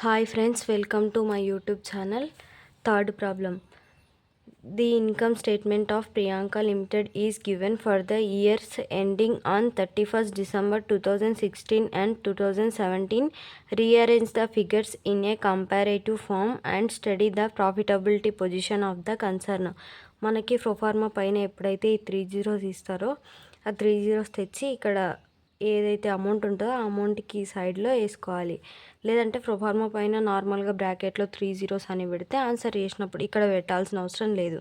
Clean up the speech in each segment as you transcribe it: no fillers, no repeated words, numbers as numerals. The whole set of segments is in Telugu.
Hi friends, welcome to my YouTube channel. Third problem. The income statement of Priyanka Limited is given for the years ending on 31st December 2016 and 2017. Rearrange the figures in a comparative form and study the profitability position of the concern. మనకి ప్రొఫార్మా పైన ఎప్పుడైతే ఈ 3 zeros ఇస్తారో ఆ 3 zeros తెచ్చి ఇక్కడ ఏదైతే అమౌంట్ ఉంటుందో ఆ అమౌంట్కి సైడ్లో వేసుకోవాలి. లేదంటే ప్రొఫార్మా పైన నార్మల్గా బ్రాకెట్లో 3 zeros అని పెడితే ఆన్సర్ చేసినప్పుడు ఇక్కడ పెట్టాల్సిన అవసరం లేదు.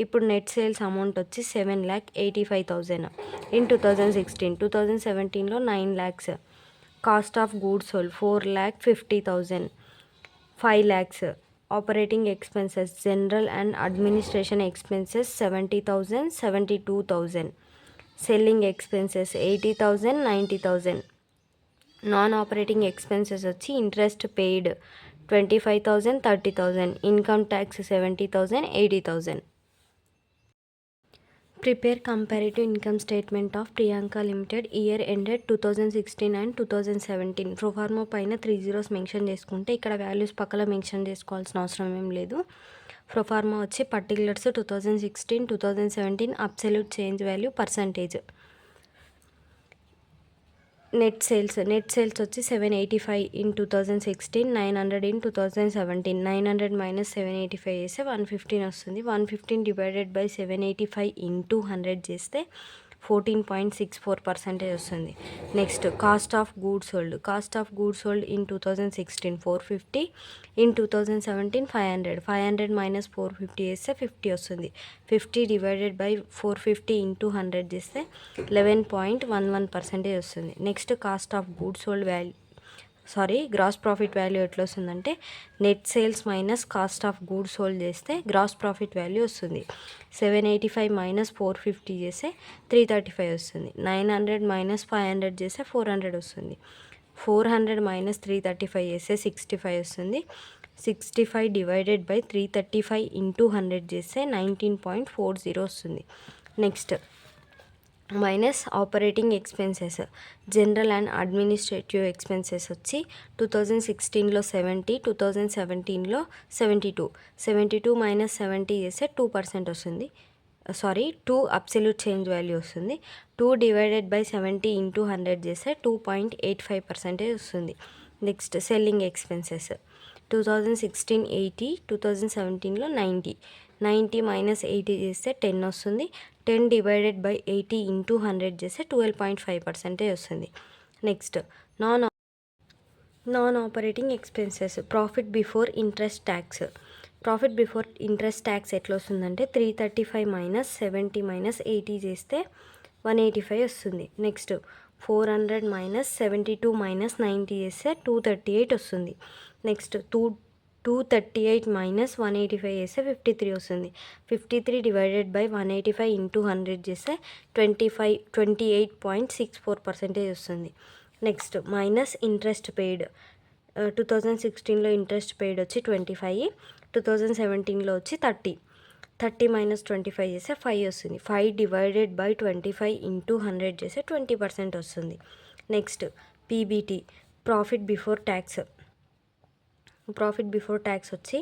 ఇప్పుడు నెట్ సేల్స్ అమౌంట్ వచ్చి 7,85,000 ఇన్ 2016. 2017లో 9 lakhs. Cost of goods sold 4,50,000. 5 lakhs. Operating expenses general and administration expenses 70,000, 72,000. Selling expenses 80,000, 90,000. Non operating expenses వచ్చి interest paid 25,000, 30,000. Income tax 70,000, 80,000. Prepare comparative income statement of Priyanka limited year ended 2016 and 2017. Proforma పైన 3 zeros మెన్షన్ చేసుకుంటే ఇక్కడ వాల్యూస్ పక్కన మెన్షన్ చేసుకోవాల్సిన అవసరం ఏం లేదు. ప్రొఫార్మా వచ్చి particulars 2016, 2017, absolute change value, percentage. Net sales వచ్చి 785 ఇన్ 2016, 900 ఇన్ 2017. 900 మైనస్ 785 చేస్తే 115 వస్తుంది. 115 డివైడెడ్ బై 785 ఇంటూ 100 చేస్తే 14.64% వస్తుంది. Next cost of goods sold in 2016 450, in 2017 500. 500 minus 450 చేస్తే 50 వస్తుంది. 50 డివైడెడ్ బై 450 ఇంటూ 100 చేస్తే 11.11% వస్తుంది. Next cost of goods sold gross profit value ఎట్లా వస్తుందంటే net sales minus cost of goods sold చేస్తే గ్రాస్ ప్రాఫిట్ వాల్యూ వస్తుంది. 785 మైనస్ 450 చేస్తే 335 వస్తుంది. 900 మైనస్ 500 చేస్తే 400 వస్తుంది. 400 మైనస్ 335 చేస్తే 65 వస్తుంది. 65 డివైడెడ్ బై 335 ఇంటూ 100 చేస్తే 19.40 వస్తుంది. Next minus operating expenses general and administrative expenses వచ్చి 2016లో 70, 2017లో 72. 72 మైనస్ 70 చేస్తే 2% వస్తుంది. 2 అబ్సల్యూట్ చేంజ్ వాల్యూ వస్తుంది. 2 డివైడెడ్ బై 70 ఇంటూ 100 చేస్తే 2.85% వస్తుంది. Next selling expenses 2016 80, 2017లో 90. 90 మైనస్ 80 చేస్తే 10 వస్తుంది. 10 డివైడెడ్ బై 80 ఇంటూ 100 చేస్తే 12.5% వస్తుంది. Next non operating expenses profit before interest tax ఎట్లా వస్తుందంటే 335 మైనస్ 70 మైనస్ 80 చేస్తే 185 వస్తుంది. నెక్స్ట్ 400 మైనస్ 72 మైనస్ 90 చేస్తే 238 వస్తుంది. నెక్స్ట్ 238 మైనస్ 185 చేస్తే 53 వస్తుంది. 53 డివైడెడ్ బై 185 ఇంటూ 100 చేస్తే 28.64% వస్తుంది. నెక్స్ట్ మైనస్ ఇంట్రెస్ట్ పెయిడ్ 2016లో ఇంట్రెస్ట్ పెయిడ్ వచ్చి 25, 2017లో వచ్చి 30 మైనస్ 25 చేస్తే 5 వస్తుంది. 5 డివైడెడ్ బై 25 ఇంటూ 100 చేస్తే 20% వస్తుంది. Next PBT profit before tax వచ్చి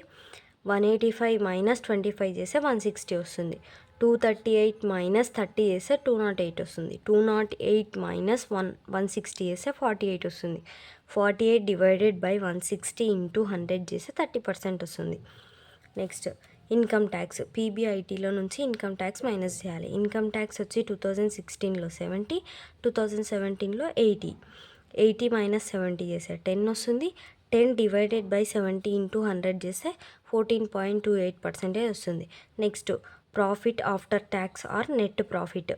185 మైనస్ 25 చేస్తే 160 వస్తుంది. 238 మైనస్ 30 చేస్తే 208 వస్తుంది. 208 మైనస్ 160 చేస్తే 48 వస్తుంది. 48 డివైడెడ్ బై 160 ఇంటూ 100 చేస్తే 30% వస్తుంది. నెక్స్ట్ ఇన్కమ్ ట్యాక్స్ పీబీఐటీలో నుంచి ఇన్కమ్ ట్యాక్స్ మైనస్ చేయాలి. ఇన్కమ్ ట్యాక్స్ వచ్చి 2016లో 70, 2017లో 80 మైనస్ 70 చేస్తే 10 వస్తుంది. 10 డివైడెడ్ బై 70 ఇంటూ 100 చేస్తే 14.28% వస్తుంది. Next profit after tax or net profit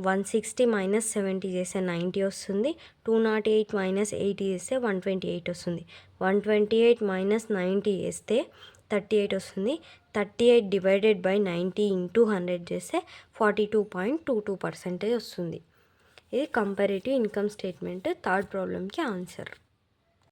160 minus 70 చేస్తే 90 వస్తుంది. 208 మైనస్ 80 చేస్తే 128 వస్తుంది. 128 మైనస్ 90 చేస్తే 38 వస్తుంది. 38 డివైడెడ్ బై 90 ఇంటూ 100 చేస్తే 42.22% వస్తుంది. ఇది కంపారిటివ్ ఇన్కమ్ స్టేట్మెంట్ థర్డ్ ప్రాబ్లమ్కి ఆన్సర్.